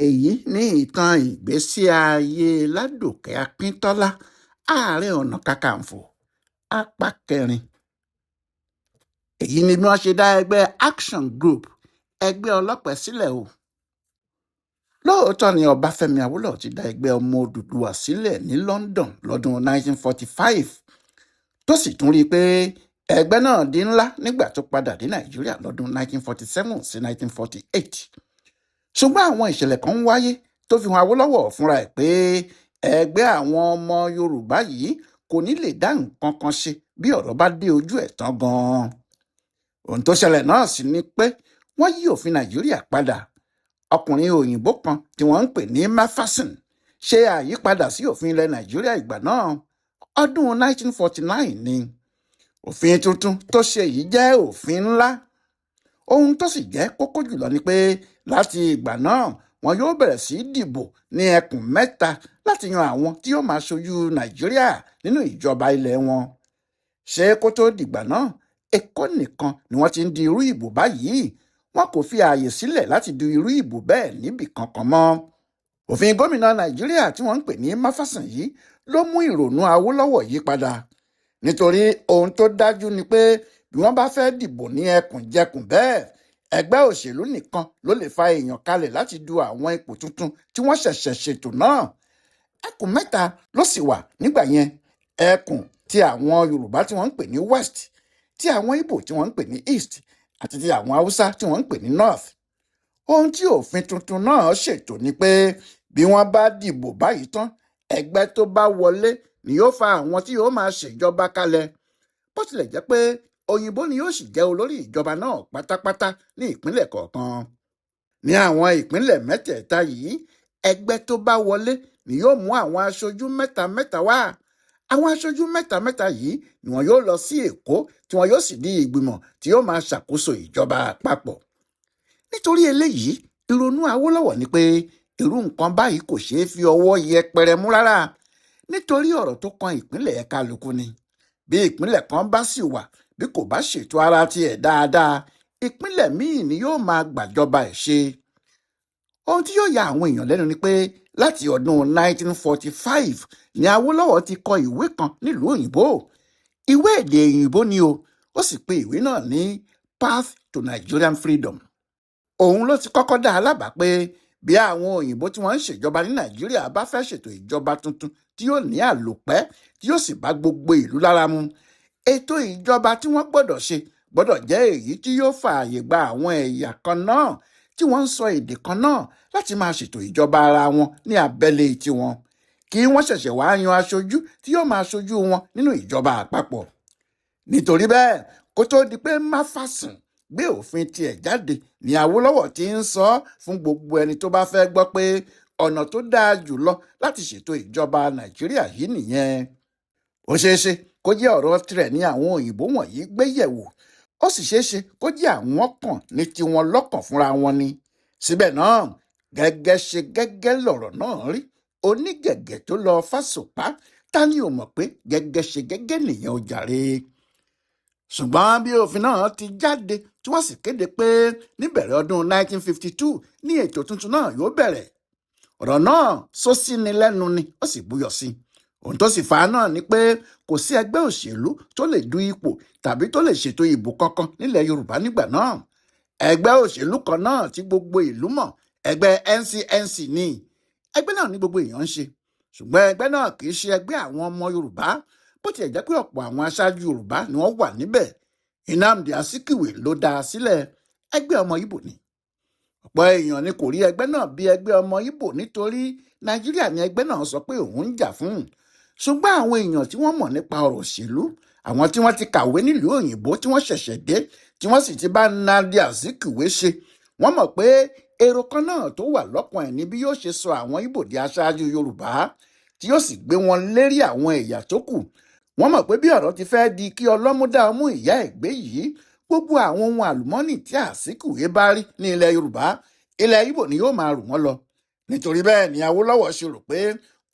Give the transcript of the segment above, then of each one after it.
èyí ní ìtàn ìgbésí ayé ládòkè akíntọ́lá ààrẹ ọ̀nà kakanfò apá kẹrin. èyí ni bí wọ́n ṣe dá ẹgbẹ́ action group ẹgbẹ́ ọlọ́pẹ sílẹ̀ o. lóòótọ́ ni ọbáfẹ́mi awólọ́wọ̀ ti dá ẹgbẹ́ ọmọ Odùduwà sílẹ̀ ní London lọ́dún 1945 tó sì tún rí i pé ẹgbẹ́ náà di ńlá nígbà tó padà dé Nàìjíríà lọ́dún 1947 sí 1948. ṣùgbọ́n àwọn ìṣẹ̀lẹ̀ kan ń wáyé tó fi hàn Awólọ́wọ̀ fúnra ẹ̀ pé ẹgbẹ́ àwọn ọmọ Yorùbá yìí kò ní lè dá nǹkan kan ṣe bí ọ̀rọ̀ bá dé ojú ẹ̀ tán gan-an. ohun tó ṣẹlẹ̀ náà sì ni pé wọ́n yí òfin Nàìjíríà padà. ọkùnrin òyìnbó kan tí wọ́n ń pè ní Mafason ṣe àyípadà sí òfin ilẹ̀ Nàìjíríà ìgbà náà. ọdún 1949 ni òfin tuntun tó ṣe yìí jẹ́ òfin ńlá. ohun tó sì jẹ́ kókó jùlọ ni pé láti ìgbà náà wọn yóò bẹ̀rẹ̀ sí í dìbò ní ẹkùn mẹ́ta láti yan àwọn tí yóò máa ṣojú Nàìjíríà nínú ìjọba ilẹ̀ wọn. ṣé kó tó dìgbà náà Èkó nìkan ni wọ́n ti ń di irú ìbò báyìí. wọn kò fi ààyè sílẹ̀ láti du irú ìbò bẹ́ẹ̀ níbì kankan mọ́. òfin gómìnà Nàìjíríà tí wọ́n ń pè ní Máfàsán yìí ló mú ìrònú Awólọ́wọ̀ yí padà. nítorí ohun tó dájú ni pé bí wọ́n bá fẹ́ dìbò ní ẹkùnjẹkùn bẹ́ẹ̀ ẹgbẹ́ òṣèlú nìkan ló lè fa èèyàn kalẹ̀ láti du àwọn ipò tuntun tí wọ́n ṣẹ̀ṣẹ̀ ṣètò náà. ẹkùn mẹ́ta ló sì wà nígbà yẹn. ẹkùn tí àwọn Yorùbá tí wọ́n ń pè ní West, tí àwọn Ìgbò tí wọ́n ń pè ní East àti ti àwọn Haúsá tí wọ́n ń pè ní North. ohun tí òfin tuntun náà ṣètò ni pé bí wọ́n bá dìbò báyìí tán ẹgbẹ́ tó bá wọlé ni yóò fa àwọn tí yóò máa ṣèjọba kalẹ̀. bó tilẹ̀ jẹ́ pé òyìnbó ni yóò sì jẹ́ olórí ìjọba náà pátápátá ní ìpínlẹ̀ kọ̀ọ̀kan. ní àwọn ìpínlẹ̀ mẹ́tẹ̀ẹ̀ta yìí ẹgbẹ́ tó bá wọlé ni yóò mú àwọn aṣojú mẹ́ta wá. àwọn aṣojú mẹ́ta yìí ni wọn yóò lọ sí Èkó tí wọn yóò sì di ìgbìmọ̀ tí yóò máa ṣàkóso ìjọba àpapọ̀. nítorí eléyìí ìrònú Awólọ́wọ̀ ni pé irú nǹkan báyìí kò ṣeé fi ọwọ́ yẹpẹrẹ mú rárá, nítorí ọ̀rọ̀ tó kan ìpínlẹ̀ kálukú ni. bí ìpínlẹ̀ kan bá sì wà bí kò bá ṣètò ara tiẹ̀ dáadáa ìpínlẹ̀ míì ni yóò máa gbàjọba ẹ̀ ṣe. ohun tí yóò ya àwọn èèyàn lẹ́nu ni pé láti ọdún 1945 ni Awólọ́wọ̀ ti kọ ìwé kan nílùú òyìnbó. ìwé èdè òyìnbó ni o, ó sì pe ìwé náà ní Path to Nigerian Freedom. òun ló ti kọ́kọ́ dá a lábàá pé bí àwọn òyìnbó tí wọ́n ń ṣèjọba ní Nàìjíríà bá fẹ́ ṣètò ìjọba tuntun tí yóò ní àlòpẹ́ tí yóò sì bá gbogbo ìlú lára mu, ètò ìjọba tí wọ́n gbọ́dọ̀ ṣe gbọ́dọ̀ jẹ́ èyí tí yóò fààyè gba àwọn ẹ̀yà kan náà tí wọ́n ń sọ èdè kan náà láti máa ṣètò ìjọba ara wọn ní abẹ́lé tiwọn, kí wọ́n ṣẹ̀ṣẹ̀ wá yan aṣojú tí yóò máa ṣojú wọn nínú ìjọba àpapọ̀. nítorí bẹ́ẹ̀ kó tó di pé Máfàsán gbé òfin tiẹ̀ jáde ní Awólọ́wọ̀ ti ń sọ fún gbogbo ẹni tó bá fẹ́ gbọ́ pé ọ̀nà tó dáa jùlọ láti ṣètò ìjọba Nàìjíríà yìí nìyẹn. ó ṣeéṣe kó jẹ́ ọ̀rọ̀ tirẹ̀ ní àwọn òyìnbó wọ̀nyí gbé yẹ̀wò, ó sì ṣeéṣe kó jẹ́ àwọn kan ní tiwọn lọ́kàn fúnra wọn ni. síbẹ̀ náà gẹ́gẹ́ ṣe gẹ́gẹ́ lọ̀rọ̀ náà rí. onígẹ̀gẹ̀ tó lọ fásopá ta ni ò mọ̀ pé gẹ́gẹ́ ṣe gẹ́gẹ́ nìyẹn ó jàre. ṣùgbọ́n bí òfin náà ti jáde tí wọ́n sì kéde pé níbẹ̀rẹ̀ ọdún 1952 ní ètò tuntun náà yóò bẹ̀rẹ̀, ọ̀rọ̀ náà sọ sí ni lẹ́nu ni ó sì búyọ̀ sí. ohun tó sì fà á náà ni pé kò sí ẹgbẹ́ òṣèlú tó lè du ipò tàbí tó lè ṣètò ìbò kankan nílẹ̀ Yorùbá nígbà náà. ẹgbẹ́ òṣèlú kan náà tí gbogbo ìlú mọ̀, ẹgbẹ́ NCNC ni. ẹgbẹ́ náà ní gbogbo èèyàn ń ṣe, ṣùgbọ́n ẹgbẹ́ náà kì í ṣe ẹgbẹ́ àwọn ọmọ Yorùbá, bó tiẹ̀ jẹ́ pé ọ̀pọ̀ àwọn aṣáájú Yorùbá ni wọ́n wà níbẹ̀. Nnamdi Azikiwe ló dá a sílẹ̀. ẹgbẹ́ ọmọ Ìgbò ni. ọ̀pọ̀ èèyàn ni kò rí ẹgbẹ́ náà bí ẹgbẹ́ ọmọ Ìgbò nítorí Nàìjíríà ni ẹgbẹ́ náà sọ pé òun ń jà fún. ṣùgbọ́n àwọn èèyàn tí wọ́n mọ̀ nípa ọ̀rọ̀ òṣèlú, àwọn tí wọ́n ti kàwé nílùú òyìnbó tí wọ́n ṣẹ̀ṣẹ̀ dé tí wọ́n sì ti bá Nnamdi Azikiwe ṣe, wọ́n mọ̀ pé èrò kan náà tó wà lọ́kàn ẹ̀ ní bí yóò ṣe sọ àwọn Ìgbò di aṣáájú Yorùbá tí yóò sì gbé wọn lérí àwọn ẹ̀yà tó kù. wọ́n mọ̀ pé bí ọ̀rọ̀ ti fẹ́ di kí ọlọ́mú dá ọmú ìyá ẹ̀ gbé yìí, gbogbo àwọn ohun àlùmọ́ọ́nì tí Azikiwe bá rí ní ilẹ̀ Yorùbá, ilẹ̀ Ìgbò ni yóò máa rù wọ́n lọ. nítorí bẹ́ẹ̀ ni Awólọ́wọ̀ ṣe rò pé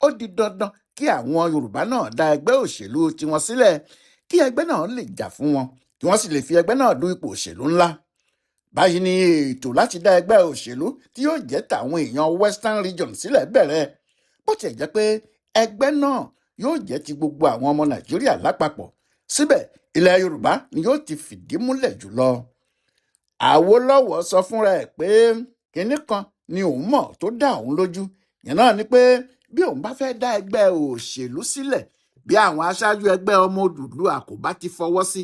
ó di dandan kí àwọn Yorùbá náà dá ẹgbẹ́ òṣèlú tiwọn sílẹ̀ kí ẹgbẹ́ náà lè jà fún wọn, kí wọ́n sì lè fi ẹgbẹ́ náà du ipò òṣèlú ńlá. báyìí ni ètò láti dá ẹgbẹ́ òṣèlú tí yóò jẹ́ tàwọn èèyàn Western Region sílẹ̀ bẹ̀rẹ̀, bó tiẹ̀ jẹ́ pé ẹgbẹ́ náà yóò jẹ́ ti gbogbo àwọn ọmọ Nàìjíríà lápapọ̀. Síbẹ̀ ilẹ̀ Yorùbá ni yóò ti fìdí múlẹ̀ jùlọ. Awólọ́wọ sọ fúnra ẹ̀ pé kinní kan ni òun mọ̀ tó dá òun lójú, yẹn náà ni pé bí òun bá fẹ́ dá ẹgbẹ́ òṣèlú sílẹ̀, bí àwọn aṣáájú ẹgbẹ́ ọmọ Odùduwà kò bá ti fọwọ́ sí,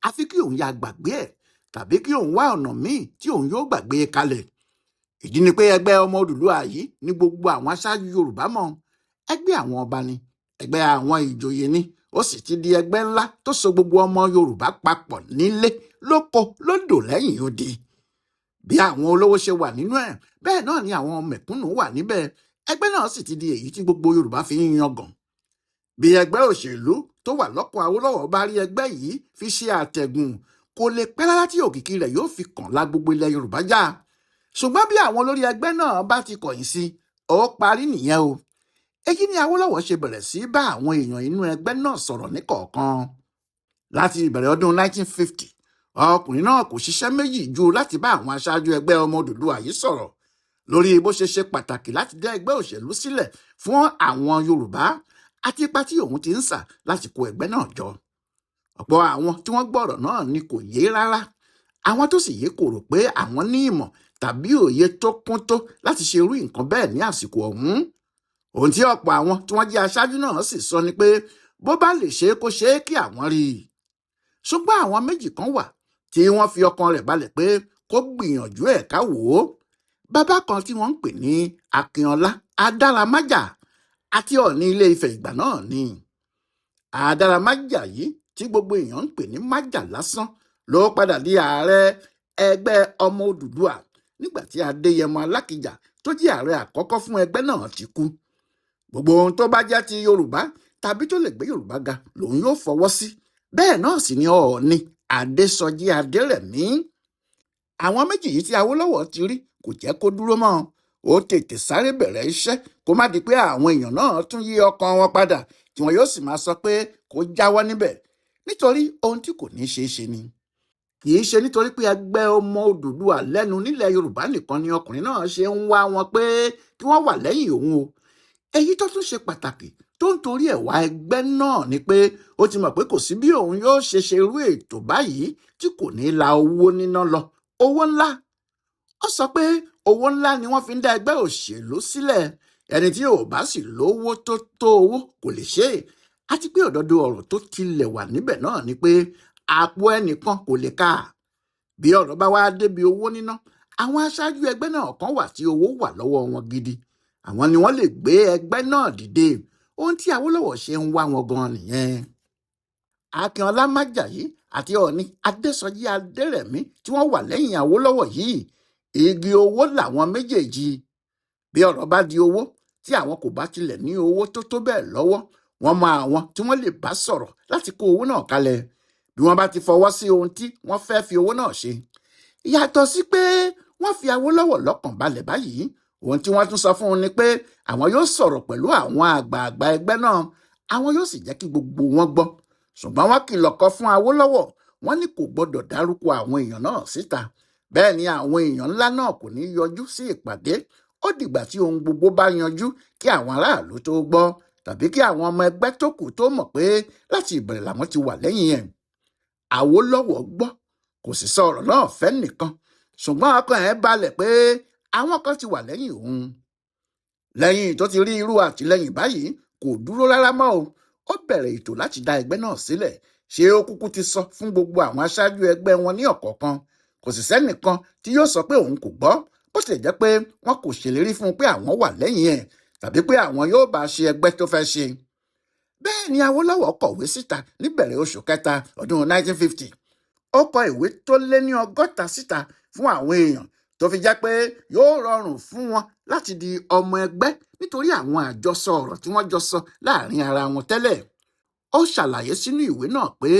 àfi kí òun ya gbàgbé ẹ̀ tàbí kí òun wá ọ̀nà míì tí òun yóò gbàgbé kalẹ̀. Ìdí ni pé ẹgbẹ́ ọmọ Odùduwà yìí ní gbogbo àwọn aṣáájú Yorùbá mọ̀. Ẹgbẹ́ àwọn ọba ni, ẹgbẹ́ àwọn ìjòyè ni, ó sì ti di ẹgbẹ́ ńlá tó so gbogbo ọmọ Yorùbá papọ̀ nílé lóko lódò lẹ́yìn odi. Bí àwọn olówó ṣe wà nínú ẹ̀, bẹ́ẹ̀ náà ni àwọn mẹ̀kúnnù wà níbẹ̀. Ẹgbẹ́ náà sì ti di èyí tí gbogbo Yorùbá fi ń yangàn. Bí ẹgbẹ́ òṣèlú tó wà lọ́kàn Awólọ́wọ̀ bá rí ẹgbẹ́ yìí fi ṣe àtẹ̀gùn, kò lè pẹ́ rárá tí òkìkí rẹ̀ yóò fi kàn lá gbogbo ilẹ̀ Yorùbá já. Ṣùgbọ́n bí àwọn olórí ẹgbẹ́ náà bá ti kọ̀yìn sí, ó parí nìyẹn o. Èyí ni Awólọ́wọ̀ ṣe bẹ̀rẹ̀ sí bá àwọn èèyàn inú ẹgbẹ́ náà sọ̀rọ̀ níkọ̀ọ̀kan. Láti ìbẹ̀rẹ̀ ọdún 1950, ọkùnrin náà kò ṣiṣẹ́ méjì ju láti bá àwọn aṣáájú ẹgbẹ́ ọmọ Odùduwà yìí sọ̀rọ̀ lórí bó ṣe ṣe pàtàkì láti dá ẹgbẹ́ òṣèlú sílẹ̀ fún àwọn Yorùbá àti ipa tí òun ti ń sà láti kó ẹgbẹ́ náà jọ. Ọ̀pọ̀ àwọn tí wọ́n gbọ́ ọ̀rọ̀ náà ni kò yé rárá. Àwọn tó sì yé kò rò pé àwọn ní ìmọ̀ tàbí òye tó kún tó láti ṣe irú nǹkan bẹ́ẹ̀ ní àsìkò ọ̀hún. Ohun tí ọ̀pọ̀ àwọn tí wọ́n jẹ́ aṣáájú náà sì sọ ni pé bó bá lè ṣe é kó ṣe é kí àwọn rí i. Ṣùgbọ́n àwọn méjì kan wà tí wọ́n fi ọkàn rẹ̀ balẹ̀ pé kó gbìyànjú ẹ̀ ká wò ó. Bàbá kan tí wọ́n ń pè ní Akintọla Adáramájà àti Ọọ̀ni Ilé Ifẹ̀ ìgbà náà ni. Adáramájà yìí tí gbogbo èèyàn ń pè ní Májà lásán ló padà di ààrẹ ẹgbẹ́ ọmọ Odùduwà nígbà tí Adéyẹmọ Alákìjà tó jẹ́ ààrẹ àkọ́kọ́ fún ẹgbẹ́ náà ti kú. Gbogbo ohun tó bá jẹ́ ti Yorùbá tàbí tó lè gbé Yorùbá ga lòun yóò fọwọ́ sí. Bẹ́ẹ̀ náà sì ni Ọọ̀ni Adésọjí Adérẹ̀mí. Àwọn méjì yìí tí Awólọ́wọ̀ ti rí kò jẹ́ kó dúró mọ́. Ó tètè sáré bẹ̀rẹ̀ iṣẹ́ kó má di pé àwọn èèyàn náà tún yí ọkàn wọn padà tí wọn yóò sì máa sọ pé kó jáwọ́ níbẹ̀, nítorí ohun tí kò ní ṣeé ṣe ni. Kì í ṣe nítorí pé ẹgbẹ́ ọmọ Odùduwà lẹ́nu nílẹ̀ Yorùbá nìkan ni ọkùnrin náà ṣe ń wá wọn pé kí wọ́n wà lẹ́yìn òun o. Èyí tó tún ṣe pàtàkì tó ń torí ẹ̀ wá ẹgbẹ́ náà ni pé ó ti mọ̀ pé kò sí bí òun yóò ṣe ṣerú ètò báyìí tí kò ní la owó níná lọ, owó ńlá. Ó sọ pé owó ńlá ni wọ́n fi ń dá ẹgbẹ́ òṣèlú sílẹ̀. Ẹni tí ò bá sì lówó tó tó owó kò lè ṣe é. Àti pé òdodo ọ̀rọ̀ tó tilẹ̀ wà níbẹ̀ náà ni pé àpò ẹnìkan kò lè ká. Bí ọ̀rọ̀ bá wá débi owó níná, àwọn aṣáájú ẹgbẹ́ náà kan wà tí owó wà lọ́wọ́ wọn gidi. Àwọn ni wọ́n lè gbé ẹgbẹ́ náà dìde. Ohun tí Awólọ́wọ̀ ṣe ń wá wọn gan nìyẹn. Akintọla Májàyí àti Ọọ̀ni Adésọjí Adérẹ̀mí tí wọ́n wà lẹ́yìn Awólọ́wọ̀ yìí, igi owó làwọn méjèèjì. Bí ọ̀rọ̀ bá di owó tí àwọn kò bá tilẹ̀ ní owó tó tó bẹ́ẹ̀ lọ́wọ́, wọ́n mọ àwọn tí wọ́n lè bá sọ̀rọ̀ láti kó owó náà kalẹ̀ bí wọ́n bá ti fọwọ́ sí ohun tí wọ́n fẹ́ fi owó náà ṣe. Yàtọ̀ sí pé wọ́n fi Awólọ́wọ̀ lọ́kàn balẹ̀ báyìí, ohun tí wọ́n tún sọ fún un ni pé àwọn yóò sọ̀rọ̀ pẹ̀lú àwọn àgbààgbà ẹgbẹ́ náà, àwọn yóò sì jẹ́ kí gbogbo wọn gbọ́. Ṣùgbọ́n wọ́n kìlọ̀ kọ fún Awólọ́wọ̀, wọ́n ní kò gbọdọ̀ dárúkọ àwọn èèyàn náà síta. Bẹ́ẹ̀ ni àwọn èèyàn ńlá náà kò ní yọjú sí ìpàdé. Ó dìgbà tí ohun gbogbo bá yanjú kí àwọn aráàlú tó gbọ́, tàbí kí àwọn ọmọ ẹgbẹ́ tó kù tó mọ̀ pé láti ìbẹ̀rẹ̀ làwọn ti wà lẹ́yìn ẹ̀. Awólọ́wọ̀ gbọ́, kò sì sọ ọ̀rọ̀ náà fẹ́ nìkan, ṣùgbọ́n ọkàn ẹ̀ balẹ̀ pé àwọn kan ti wà lẹ́yìn òun. Lẹ́yìn tó ti rí irú àtìlẹ́yìn báyìí, kò dúró rárá mọ́ o. Ó bẹ̀rẹ̀ ètò láti dá ẹgbẹ́ náà sílẹ̀. Ṣé ó kúkú ti sọ fún gbogbo àwọn aṣáájú ẹgbẹ́ wọn ní ọ̀kọ̀ọ̀kan. Kò sì sẹ́nìkan tí yóò sọ pé òun kò gbọ́, bó tilẹ̀ jẹ́ pé wọn kò ṣèlérí fún un pé àwọn wà lẹ́yìn ẹ̀ tàbí pé àwọn yóò bá ṣe ẹgbẹ́ tó fẹ́ ṣe. Bẹ́ẹ̀ ni Awólọ́wọ̀ kọ̀wé síta níbẹ̀rẹ̀ oṣù kẹta ọdún 1950. Ó kọ ìwé tó lé ní 100 síta fún àwọn èèyàn tó fi jẹ́ pé yóò rọrùn fún wọn láti di ọmọ ẹgbẹ́ nítorí àwọn àjọsọ ọ̀rọ̀ tí wọ́n jọ sọ láàrin ara wọn tẹ́lẹ̀. Ó ṣàlàyé sínú ìwé náà pé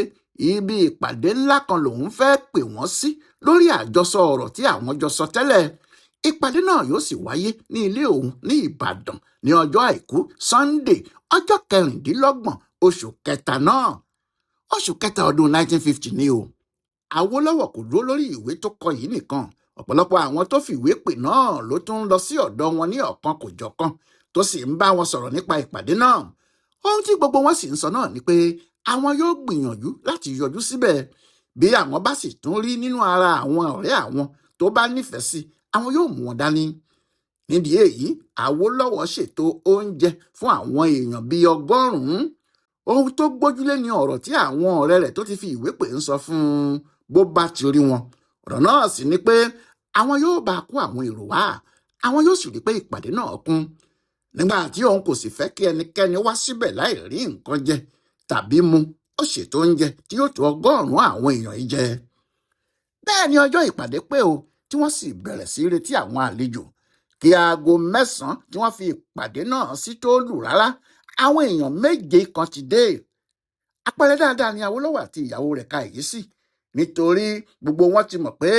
ibi ìpàdé ńlá kan lòun fẹ́ pè wọ́n sí lórí àjọsọ ọ̀rọ̀ tí àwọn jọ sọ tẹ́lẹ̀. Ìpàdé náà yóò sì wáyé ní ilé òun ní Ìbàdàn ní ọjọ́ Àìkú Sunday ọjọ́ 26 oṣù kẹta náà. Oṣù kẹta ọdún 1950 ni o. Awólọ́wọ̀ kò dúró lórí ìwé tó kọ yìí nìkan, ọ̀pọ̀lọpọ̀ àwọn tó fìwé pè náà ló tún ń lọ sí ọ̀dọ̀ wọn ní ọ̀kan kò jọ̀kan tó sì ń bá wọn sọ̀rọ̀ nípa ìpàdé náà. Ohun tí gbogbo wọn sì ń sọ náà ni pé àwọn yóò gbìyànjú láti yọjú síbẹ̀. Bí àwọn bá sì tún rí nínú ara àwọn ọ̀rẹ́ àwọn tó bá nífẹ̀ẹ́ sí, àwọn yóò mú wọn dání. Nídìí èyí, Awólọ́wọ̀ ṣètò oúnjẹ fún àwọn èèyàn bíi 100. Ohun tó gbójúlé ni ọ̀rọ̀ tí àwọn ọ̀rẹ́ rẹ̀ tó ti fi ìwé pè ń sọ fún un bó bá ti rí wọn. Ọ̀rọ̀ náà sì ni pé àwọn yóò bá kó àwọn èrò wá, àwọn yóò sì rí pé ìpàdé náà kún. Nígbà tí òun kò sì fẹ́ kí ẹnikẹ́ni wá síbẹ̀ láì rí nǹkan jẹ tàbí mu, ó ṣètò oúnjẹ tí yóò tó 100 àwọn èèyàn yìí jẹ. Bẹ́ẹ̀ ni ọjọ́ ìpàdé pé o, tí wọ́n sì bẹ̀rẹ̀ sí retí àwọn àlejò. Kí aago 9 tí wọ́n fi ìpàdé náà sí tó lù rárá, àwọn èèyàn 7 kan ti dé. Àpẹẹrẹ dáadáa ni Awólọ́wọ̀ àti ìyàwó rẹ̀ ka èyí sí, nítorí gbogbo wọn ti mọ̀ pé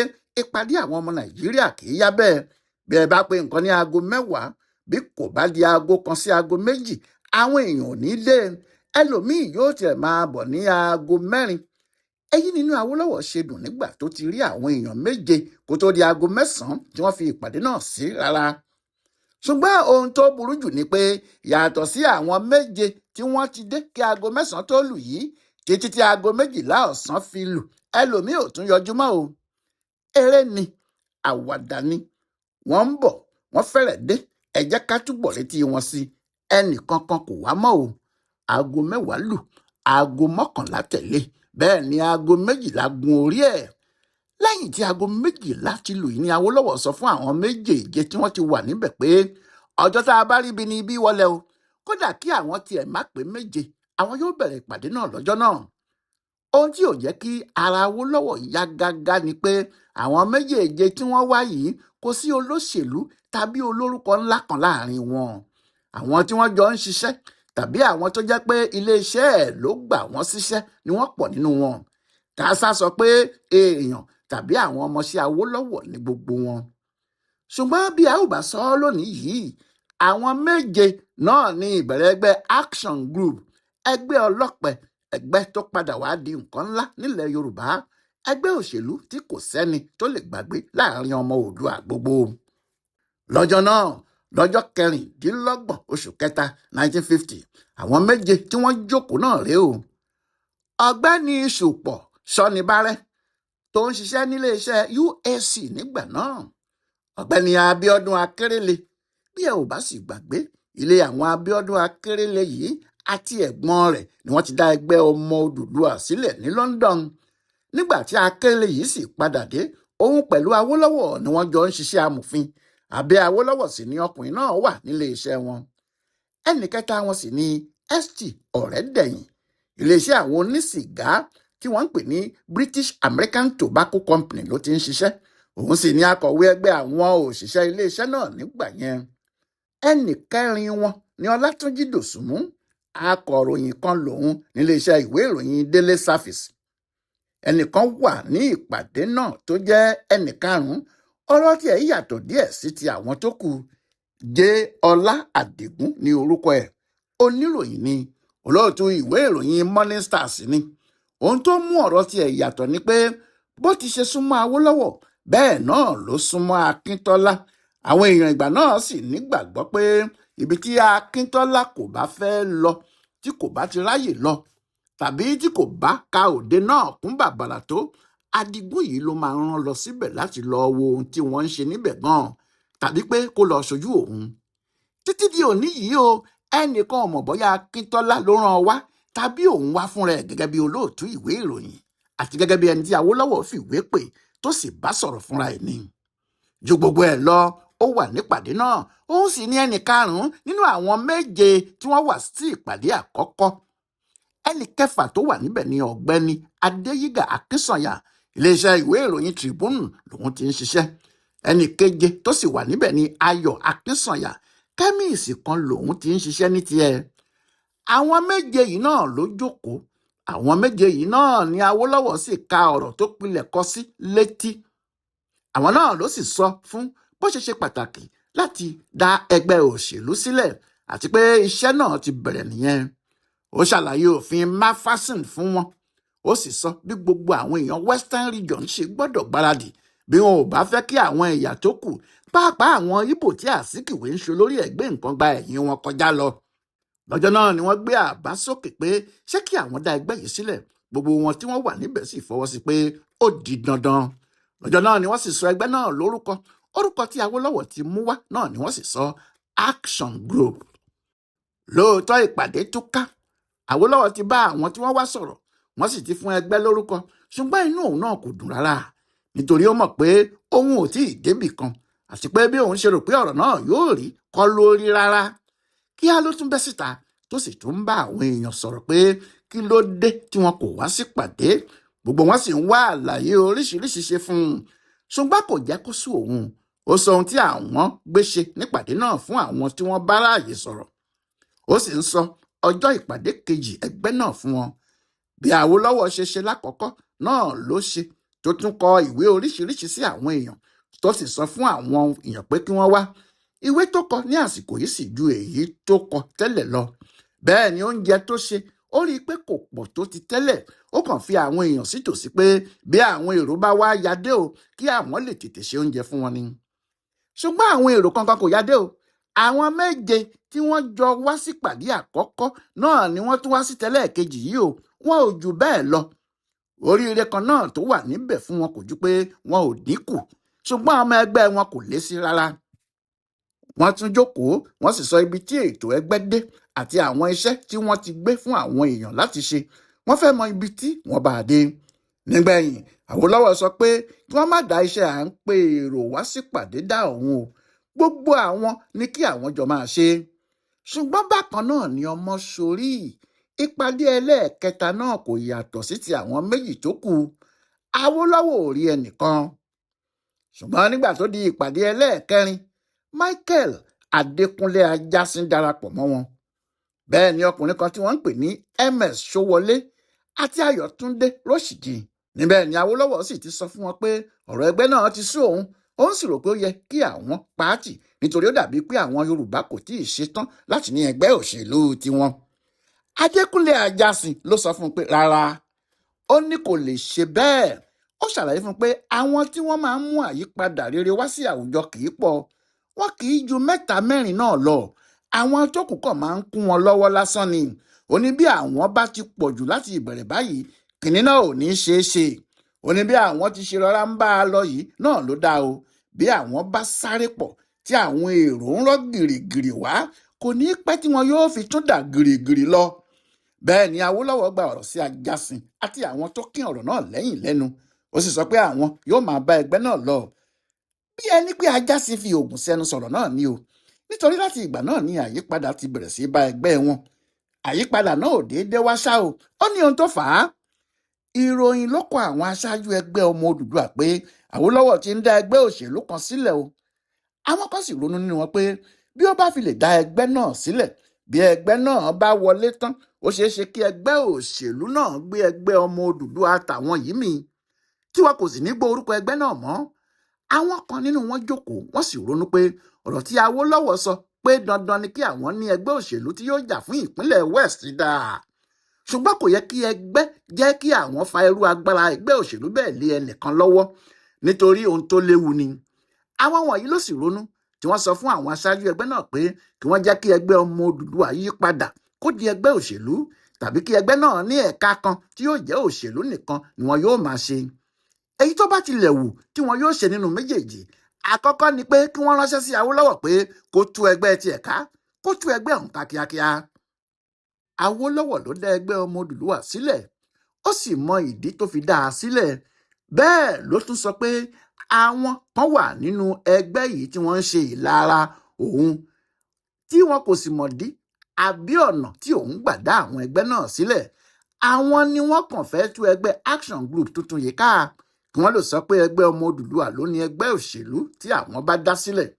ìpàdé àwọn ọmọ Nàìjíríà kì í yá bẹ́ẹ̀. Bí ẹ bá pe nǹkan ní aago 10, bí kò bá di aago 1 sí aago 2, àwọn èèyàn ò ní dé. Ẹlòmíì yóò tiẹ̀ máa bọ̀ ní aago 4. Èyí nínú Awólọ́wọ̀ ṣe dùn nígbà tó ti rí àwọn èèyàn 7 kó tó di aago 9 tí wọ́n fi ìpàdé náà sí rárá. Ṣùgbọ́n ohun tó burú jù ni pé yàtọ̀ sí àwọn 7 tí wọ́n ti dé kí aago 9 tó lù yìí, títí tí aago 12 ọ̀sán fi lù, ẹlòmíì ò tún yọjú mọ́ o. Eré ni, àwàdà ni, wọ́n ń bọ̀, wọ́n fẹ́rẹ̀ dé, ẹ jẹ́ ká túbọ̀ retí wọn sí. Ẹnìkankan kò wá mọ́ o. Aago 10 lù, aago 11 tẹ̀lé, bẹ́ẹ̀ ni aago 12 gun orí ẹ̀. Lẹ́yìn tí aago 12 ti lù yìí ni Awólọ́wọ̀ sọ fún àwọn 7 tí wọ́n ti wà níbẹ̀ pé ọjọ́ tá a bá rí ibi ni ibi wọlé o. Kódà kí àwọn tiẹ̀ má pé 7, àwọn yóò bẹ̀rẹ̀ ìpàdé náà lọ́jọ́ náà. Ohun tí ò jẹ́ kí ara Awólọ́wọ̀ yá gágá ni pé àwọn 7 tí wọ́n wá yìí kò sí olóṣèlú tàbí olórúkọ ńlá kan láàrin wọn. Àwọn tí wọ́n jọ ń ṣiṣẹ́ tàbí àwọn tó jẹ́ pé iléeṣẹ́ ẹ̀ ló gbà wọ́n síṣẹ́ ni wọ́n pọ̀ nínú wọn. Kàsá sọ pé èèyàn tàbí àwọn ọmọọṣẹ́ Awólọ́wọ̀ ní gbogbo wọn. Ṣùgbọ́n bí a ò bá sọ ọ́ lónìí yìí, àwọn 7 náà ní ìbẹ̀rẹ̀ ẹgbẹ́ Action Group, ẹgbẹ́ ọlọ́pẹ, ẹgbẹ́ tó padà wá di nǹkan ńlá nílẹ̀ Yorùbá, ẹgbẹ́ òṣèlú tí kò sẹ́ni tó lè gbàgbé láàrin ọmọ Oòduà gbogbo. Lọ́jọ́ náà, lọ́jọ́ 26 oṣù kẹta 1950, àwọn 7 tí wọ́n jókòó náà rèé o. Ọ̀gbẹ́ni Ṣùpọ̀ Ṣọ́nibárẹ́ tó ń ṣiṣẹ́ níléeṣẹ́ UAC nígbà náà. Ọ̀gbẹ́ni Abíọ́dún Akérèlé, bí ẹ ò bá sì gbàgbé, ilé àwọn Abíọ́dún Akérèlé yìí àti ẹ̀gbọ́n rẹ̀ ni wọ́n ti dá ẹgbẹ́ ọmọ Odùduwà sílẹ̀ ní London. Nígbà tí Akérèlé yìí sì padà dé, òun pẹ̀lú Awólọ́wọ̀ ni wọ́n jọ ń ṣiṣẹ́ amòfin. Abẹ́ Awólọ́wọ̀ sì ni ọkùnrin náà wà nílé iṣẹ́ wọn. Ẹnì kẹta wọn sì ni St. Ọ̀rẹ́dẹ̀yìn, iléeṣẹ́ àwọn onísìgá tí wọ́n ń pè ní British American Tobacco Company ló ti ń ṣiṣẹ́. Òun sì ni akọ̀wé ẹgbẹ́ àwọn òṣìṣẹ́ iléeṣẹ́ náà nígbà yẹn. Ẹnì kẹrin wọn ni Ọlátúnjí Dòsùnmú, akọ̀ròyìn kan lòun níléeṣẹ́ ìwé ìròyìn Daily Service. Ẹnìkan wà ní ìpàdé náà tó jẹ́ ẹnì karùn-ún, ọ̀rọ̀ tiẹ̀ yàtọ̀ díẹ̀ sí ti àwọn tó kù. Jẹ́ Ọlá Àdìgún ní orúkọ ẹ̀, oníròyìn ni, olóòtú ìwé ìròyìn Morning Stars ni. Ohun tó mú ọ̀rọ̀ tiẹ̀ yàtọ̀ ni pé bó ti ṣe súnmọ́ Awólọ́wọ̀ bẹ́ẹ̀ náà ló súnmọ́ Akintọla. Àwọn èèyàn ìgbà náà sì nígbàgbọ́ pé ibi tí Akintọla kò bá fẹ́ lọ, tí kò bá ti ráyè lọ, tàbí tí kò bá ka òde náà kún bàbàrà tó, Àdìgún yìí ló máa rán lọ síbẹ̀ láti lọ wo ohun tí wọ́n ń ṣe níbẹ̀ gan, tàbí pé kó lọ ṣojú òun. Títí di òní yìí o, ẹnìkan ò mọ̀ bóyá Akintọla ló rán wá tàbí òun wá fúnra ẹ̀ gẹ́gẹ́ bí olóòtú ìwé ìròyìn àti gẹ́gẹ́ bí ẹni tí Awólọ́wọ̀ fìwé pè tó sì bá sọ̀rọ̀ fúnra ẹ̀ ni. Ju gbogbo ẹ̀ lọ, ó wà nípàdé náà, òun sì ní ẹnì karùn-ún nínú àwọn 7 tí wọ́n wà sí ìpàdé àkọ́kọ́. Ẹnì kẹfà tó wà níbẹ̀ ni ọ̀gbẹ́ni Adéyígà Akínsànyà, iléeṣẹ́ ìwé ìròyìn Tribune lòun ti ń ṣiṣẹ́. Ẹnì keje tó sì wà níbẹ̀ ni Ayọ̀ Akínsànyà, kẹ́míìsì kan lòun ti ń ṣiṣẹ́ ní tiẹ̀. Àwọn 7 yìí náà ló jókòó. Àwọn 7 yìí náà ni Awólọ́wọ̀ sì ka ọ̀rọ̀ tó pilẹ̀kọ sí létí. Àwọn náà ló sì sọ fún bó ṣe ṣe pàtàkì láti dá ẹgbẹ́ òṣèlú sílẹ̀ àti pé iṣẹ́ náà ti bẹ̀rẹ̀ nìyẹn. Ó ṣàlàyé òfin Maffason fún wọn. ó sì sọ bí gbogbo àwọn èèyàn Western Region ṣe gbọ́dọ̀ gbáradì bí wọn ò bá fẹ́ kí àwọn ẹ̀yà tó kù pàápàá àwọn Ìgbò tí Azikiwe ń ṣe lórí ẹ̀gbẹ́ nǹkan gba ẹ̀yìn wọn kọjá lọ. Lọ́jọ́ náà ni wọ́n gbé àbá sókè pé ṣé kí àwọn dá ẹgbẹ́ yìí sílẹ̀, gbogbo wọn tí wọ́n wà níbẹ̀ sì fọwọ́ sí pé ó di dandan. Lọ́jọ́ náà ni wọ́n sì sọ ẹgbẹ́ náà lórúkọ, orúkọ tí Awólọ́wọ̀ ti mú wá náà ni wọ́n sì sọ Action Group. Lóòótọ́ ìpàdé túká, Awólọ́wọ̀ ti bá àwọn tí wọ́n wá sọ̀rọ̀, wọ́n sì ti fún ẹgbẹ́ lórúkọ, ṣùgbọ́n inú òun náà kò dùn rárá nítorí ó mọ̀ pé òun ò tí ì débì kan àti pé bí òun ṣe rò pé ọ̀rọ̀ náà yóò rí kọ́ lórí rárá. Kíá ló tún bẹ́ síta tó sì tún bá àwọn èèyàn sọ̀rọ̀ pé kí ló dé tí wọn kò wá sípàdé, gbogbo wọn sì ń wá àlàyé oríṣiríṣi ṣe fún un, ṣùgbọ́n kò jẹ́ kó sú òun. Ó sọ ohun tí àwọn gbé ṣe nípàdé náà fún àwọn tí wọ́n bá ráàyè sọ̀rọ̀. Ó sì ń sọ ọjọ́ ìpàdé kejì ẹgbẹ́ náà fún wọn. Bí Awólọ́wọ̀ ṣe ṣe lákọ̀ọ́kọ́ náà ló ṣe, tó tún kọ ìwé oríṣiríṣi sí àwọn èèyàn tó sì sọ fún àwọn èèyàn pé kí wọ́n wá. Ìwé tó kọ ní àsìkò yìí sì ju èyí tó kọ tẹ́lẹ̀ lọ. Bẹ́ẹ̀ ni oúnjẹ tó ṣe ó rí i pé kò pọ̀ tó ti tẹ́lẹ̀, ó kàn fi àwọn èèyàn sítòsí pé bí àwọn èrò bá wá yadé o kí àwọn lè tètè ṣe oúnjẹ fún wọn ni. Ṣùgbọ́n àwọn èrò kankan kò yadé o. Àwọn méje tí wọ́n jọ wá sípàdé àkọ́kọ́ náà ni wọ́n tún wá sí tẹ́lẹ̀kejì yìí o, wọn ò jù bẹ́ẹ̀ lọ. Oríire kan náà tó wà níbẹ̀ fún wọn kò ju pé wọn ò dínkù, ṣùgbọ́n ọmọ ẹgbẹ́ wọn kò lé sí rárá. Wọ́n tún jókòó, wọ́n sì sọ ibi tí ètò ẹgbẹ́ dé àti àwọn iṣẹ́ tí wọ́n ti gbé fún àwọn èèyàn láti ṣe. Wọ́n fẹ́ mọ ibi tí wọ́n bá dé. Nígbẹ̀yìn, Awólọ́wọ̀ sọ pé kí wọ́n má dá iṣẹ́ à ń pe èrò wá sípàdé dá òun o, gbogbo àwọn ní kí àwọn jọ máa ṣe. Ṣùgbọ́n bákan náà ni ọmọ sorí. Ìpàdé ẹlẹ́ẹ̀kẹta náà kò yàtọ̀ sí ti àwọn méjì tó kù. Awólọ́wọ̀ ò rí ẹnìkan. Ṣùgbọ́n nígbà tó di ìpàdé ẹlẹ́ẹ̀kẹrin, Michael Adékúnlé Ajasin darapọ̀ mọ́ wọn. Bẹ́ẹ̀ ni ọkùnrin kan tí wọ́n ń pè ní MS Ṣówọlé àti Ayọ̀túndé Róṣìjì. Níbẹ̀ ni Awólọ́wọ̀ sì ti sọ fún wọn pé ọ̀rọ̀ ẹgbẹ́ náà ti sú òun sì rò pé ó yẹ kí àwọn pàátì nítorí ó dàbí pé àwọn Yorùbá kò tí ì ṣetán láti ní ẹgbẹ́ òṣèlú tiwọn. Adékúnlé Ajasin ló sọ fún un pé rárá, ó ní kò lè ṣe bẹ́ẹ̀. Ó ṣàlàyé fún un pé àwọn tí wọ́n máa ń mú àyípadà rere wá sí àwùjọ kì í pọ̀, wọn kì í ju 3-4 náà lọ. Àwọn tó kù kàn máa ń kún wọn lọ́wọ́ lásán ni. Ó ní bí àwọn bá ti pọ̀ jù láti ìbẹ̀rẹ̀ báyìí, kìnní náà ò ní ṣeé ṣe. Ó ní bí àwọn ti ṣe rọra ń bá a lọ yìí náà ló dáa o. Bí àwọn bá sáré pọ̀ tí àwọn èrò ń rọ́ gìrìgìrì wá, kò ní pẹ́ tí wọn yóò fi tún dà gìrìgìrì lọ. Bẹ́ẹ̀ ni Awólọ́wọ̀ gba ọ̀rọ̀ sí Ajasin àti àwọn tó kín ọ̀rọ̀ náà lẹ́yìn lẹ́nu. Ó sì sọ pé àwọn yóò máa bá ẹgbẹ́ náà lọ. Bí ẹni pé Ajasin fi oògùn sẹ́nu sọ̀rọ̀ náà ni o, nítorí láti ìgbà náà ni àyípadà ti bẹ̀rẹ̀ sí bá ẹgbẹ́ wọn. Àyípadà náà ò déédé wá ṣá o, ó ní ohun tó fà á. Ìròyìn ló kọ àwọn aṣáájú ẹgbẹ́ ọmọ Odùduwà pé Awólọ́wọ̀ ti ń dá ẹgbẹ́ òṣèlú kan sílẹ̀ o. Àwọn kan sì ronú nínú wọn pé bí ó bá fi lè dá ẹgbẹ́ náà sílẹ̀, bí ẹgbẹ́ náà bá wọlé tán, ó ṣeé ṣe kí ẹgbẹ́ òṣèlú náà gbé ẹgbẹ́ ọmọ Odùduwà Atawọn yìí mì, tí wọn kò sì ní gbọ́ orúkọ ẹgbẹ́ náà mọ́. Àwọn kan nínú wọn jókòó, wọ́n sì ronú pé ọ̀rọ̀ tí Awólọ́wọ̀ sọ pé dandan ni kí àwọn ní ẹgbẹ́ òṣèlú tí yóò jà fún ìpínlẹ̀ West dáa. Ṣùgbọ́n kò yẹ kí ẹgbẹ́ jẹ́ kí àwọn fa irú agbára ẹgbẹ́ òṣèlú bẹ́ẹ̀ lé ẹnìkan lọ́wọ́, nítorí ohun tó léwu ni. Àwọn wọ̀nyí ló sì ronú tí wọ́n sọ fún àwọn aṣáájú ẹgbẹ́ náà pé kí wọ́n jẹ́ kí ẹgbẹ́ ọmọ Odùduwà yí padà kó di ẹgbẹ́ òṣèlú, tàbí kí ẹgbẹ́ náà ní ẹ̀ka kan tí yóò jẹ́ òṣèlú nìkan ni wọn yóò máa ṣe. Èyí tó bá tilẹ̀ wù tí wọn yóò ṣe nínú méjèèjì, àkọ́kọ́ ni pé kí wọ́n ránṣẹ́ sí Awólọ́wọ̀ pé kó tú ẹgbẹ́ tiẹ̀ ká, kó tú ẹgbẹ́ ọ̀hún ká kíákíá. Awólọ́wọ̀ ló dá ẹgbẹ́ ọmọ Odùduwà sílẹ̀, ó sì mọ ìdí tó fi dá a sílẹ̀. Bẹ́ẹ̀ ló tún sọ pé àwọn kan wà nínú ẹgbẹ́ yìí tí wọ́n ń ṣe ìlara òun, tí wọn kò sì mọ̀dí àbí ọ̀nà tí òun gbà dá àwọn ẹgbẹ́ náà sílẹ̀. Àwọn ni wọ́n kàn fẹ́ tú ẹgbẹ́ Action Group tuntun yìí ká, kí wọ́n lè sọ pé ẹgbẹ́ ọmọ Odùduwà ló ní ẹgbẹ́ òṣèlú tí àwọn bá dá sílẹ̀,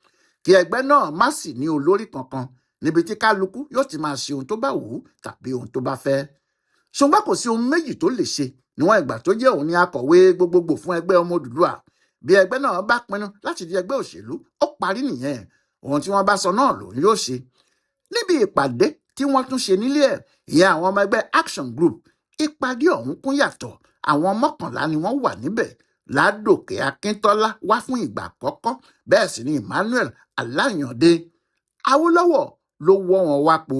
kí ẹgbẹ́ náà má sì ní olórí kankan, níbi tí kálukú yóò ti máa ṣe ohun tó bá wù ú tàbí ohun tó bá fẹ́. Ṣùgbọ́n kò sí ohun méjì tó lè ṣe níwọ̀n ìgbà tó jẹ́ òun ní akọ̀wé gbogbogbò fún ẹgbẹ́ ọmọ Odùduwà. Bí ẹgbẹ́ náà bá pinnu láti di ẹgbẹ́ òṣèlú, ó parí nìyẹn. Ohun tí wọ́n bá sọ náà lòun yóò ṣe. Níbi ìpàdé tí wọ́n tún ṣe nílé ẹ̀, ìyẹn àwọn ọmọ ẹgbẹ́ Action Group, ìpàdé ọ̀hún kún yàtọ̀. Àwọn 11 ni wọ́n wà níbẹ̀. Ládòkè Akintọla wá fún ìgbà àkọ́kọ́, bẹ́ẹ̀ sì ni Emmanuel Alayande. Awólọ́wọ̀ ló wọ́ wọn wá po.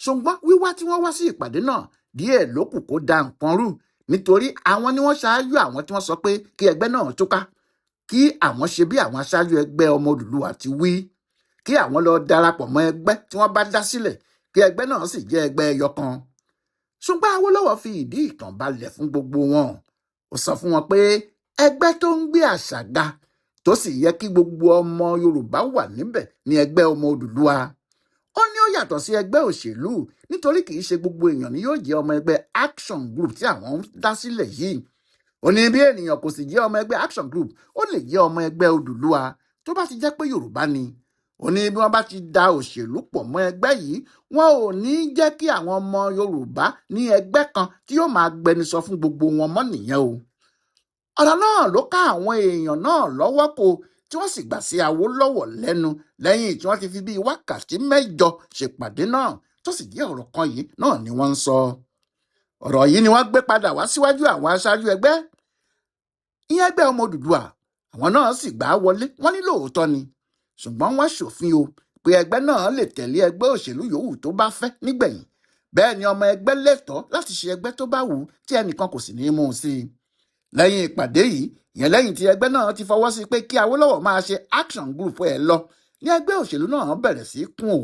Ṣùgbọ́n wíwá tí wọ́n wá sí ìpàdé náà díẹ̀ ló kù kó da nǹkan rú, nítorí àwọn ni wọ́n ṣáájú àwọn tí wọ́n sọ pé kí ẹgbẹ́ náà túká, kí àwọn ṣe bí àwọn aṣáájú ẹgbẹ́ ọmọ Odùduwà ti wí, kí àwọn lọ darapọ̀ mọ́ ẹgbẹ́ tí wọ́n bá dá sílẹ̀, kí ẹgbẹ́ náà sì jẹ́ ẹgbẹ́ ẹyọkan. Ṣùgbọ́n Awólọ́wọ̀ fi ìdí ìtàn balẹ̀ fún gbogbo wọn. Ó sọ fún wọn pé ẹgbẹ́ tó ń gbé àṣà ga tó sì yẹ kí gbogbo ọmọ Yorùbá wà níbẹ̀ ní ẹgbẹ́ ọmọ Odùduwà. Ó ní ó yàtọ̀ sí ẹgbẹ́ òṣèlú nítorí kì í ṣe gbogbo èèyàn ni yóò jẹ́ ọmọ ẹgbẹ́ Action Group tí àwọn ń dá sílẹ̀ yìí. Ó ní bí ènìyàn kò sì jẹ́ ọmọ ẹgbẹ́ Action Group, ó lè jẹ́ ọmọ ẹgbẹ́ Odùduwà tó bá ti jẹ́ pé Yorùbá ni. Ó ní bí wọ́n bá ti da òṣèlú pọ̀ mọ́ ẹgbẹ́ yìí, wọn ò ní jẹ́ kí àwọn ọmọ Yorùbá ní ẹgbẹ́ kan tí yóò máa gbẹnusọ fún gbogbo wọn mọ́ nìyẹn o. Ọ̀rọ̀ náà ló ká àwọn èèyàn náà lọ́wọ́ kò, tí wọ́n sì gbà sí Awólọ́wọ̀ lẹ́nu lẹ́yìn tí wọ́n ti fi bíi wákàtí 8 ṣèpàdé náà, tó sì jẹ́ ọ̀rọ̀ kan yìí náà ni wọ́n ń sọ. Ọ̀rọ̀ yìí ni wọ́n gbé padà wá síwájú àwọn aṣáájú ẹgbẹ́, ìyẹn ẹgbẹ́ ọmọ Odùduwà. Àwọn náà sì gbà á wọlé, wọ́n ní lóòótọ́ ni. Ṣùgbọ́n wọ́n ṣòfin o pé ẹgbẹ́ náà lè tẹ̀lé ẹgbẹ́ òṣèlú yòówù tó bá fẹ́ nígbẹ̀yìn. Bẹ́ẹ̀ ni ọmọ ẹgbẹ́ lẹ́tọ̀ọ́ láti ṣe ẹgbẹ́ tó bá wù ú tí ẹnìkan kò sì ní í mú un sí i. Lẹ́yìn ìpàdé yìí, ìyẹn lẹ́yìn tí ẹgbẹ́ náà ti fọwọ́ sí pé kí Awólọ́wọ̀ máa ṣe Action Group ẹ̀ lọ, ní ẹgbẹ́ òṣèlú náà bẹ̀rẹ̀ sí í kún o,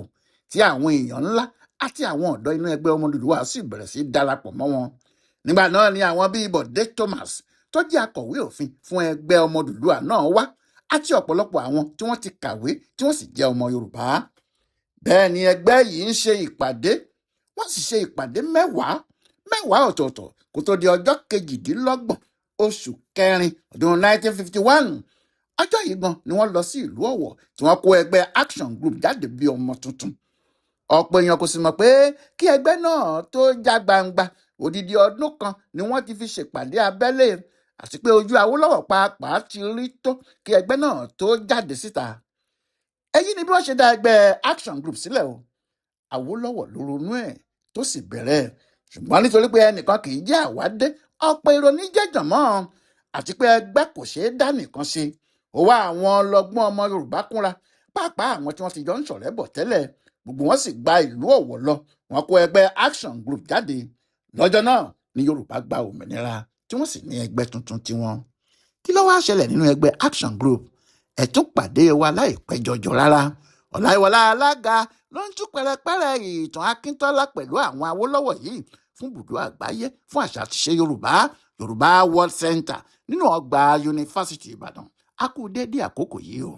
tí àwọn èèyàn ńlá àti àwọn ọ̀dọ́ inú ẹgbẹ́ ọmọ Odùduwà sì bẹ̀rẹ̀ sí í darapọ̀ mọ́ wọn. Nígbà náà ni àwọn bíi Bọ̀dé Thomas tó jẹ́ akọ̀wé òfin fún ẹgbẹ́ ọmọ Odùduwà náà wá, àti ọ̀pọ̀lọpọ̀ àwọn tí wọ́n ti kàwé tí wọ́n sì jẹ́ ọmọ Yorùbá. Bẹ́ẹ̀ ni ẹgbẹ́ yìí ń ṣe ìpàdé, wọ́n sì ṣe ìpàdé 10 ọ̀tọ̀ọ̀tọ̀ kó tó di ọjọ́ 28 oṣù kẹrin ọdún 1951. Ọjọ́ yìí gan ni wọ́n lọ sí ìlú Ọ̀wọ̀ tí wọ́n kó ẹgbẹ́ Action Group jáde bí ọmọ tuntun. Ọ̀pọ̀ èèyàn kò sì mọ̀ pé kí ẹgbẹ́ náà tó já gbangba, odidi ọdún kan ni wọ́n ti fi ṣèpàdé abẹ́lé, àti pé ojú Awólọ́wọ̀ pàápàá ti rí tó kí ẹgbẹ́ náà tó jáde síta. Èyí ni bí wọ́n ṣe dá ẹgbẹ́ Action Group sílẹ̀ o. Awólọ́wọ̀ ló ronú ẹ̀ tó sì bẹ̀rẹ̀, ṣùgbọ́n nítorí pé ẹnìkan kì í jẹ́ àwádé, ọ̀pọ̀ èrò ní jẹ́jàn mọ́, àti pé ẹgbẹ́ kò ṣeé dá nìkan ṣe. Ó wá àwọn ọlọ́gbọ́n ọmọ Yorùbá kúnra, pàápàá àwọn tí wọ́n ti jọ ń ṣọ̀rẹ́ bọ̀ tẹ́lẹ̀, gbogbo wọn sì gba ìlú Ọ̀wọ̀ lọ, wọ́n kó ẹgbẹ́ Action Group jáde. Lọ́jọ́ náà ni Yorùbá gba òmìnira tí wọ́n sì ní ẹgbẹ́ tuntun tiwọn. Kí ló wá ṣẹlẹ̀ nínú ẹgbẹ́ Action Group? Ẹ tún pàdé wa láìpẹ́ jọjọ rárá. Ọláyíwọlá Alága ló ń tú pẹ̀rẹ̀pẹ̀rẹ̀ ìtàn Akintọla pẹ̀lú àwọn Awólọ́wọ̀ yìí fún ibùdó àgbáyé fún àṣà àti ìṣe Yorùbá World Center nínú ọgbà Yunifásítì Ìbàdàn. A kú déédé àkókò yìí o.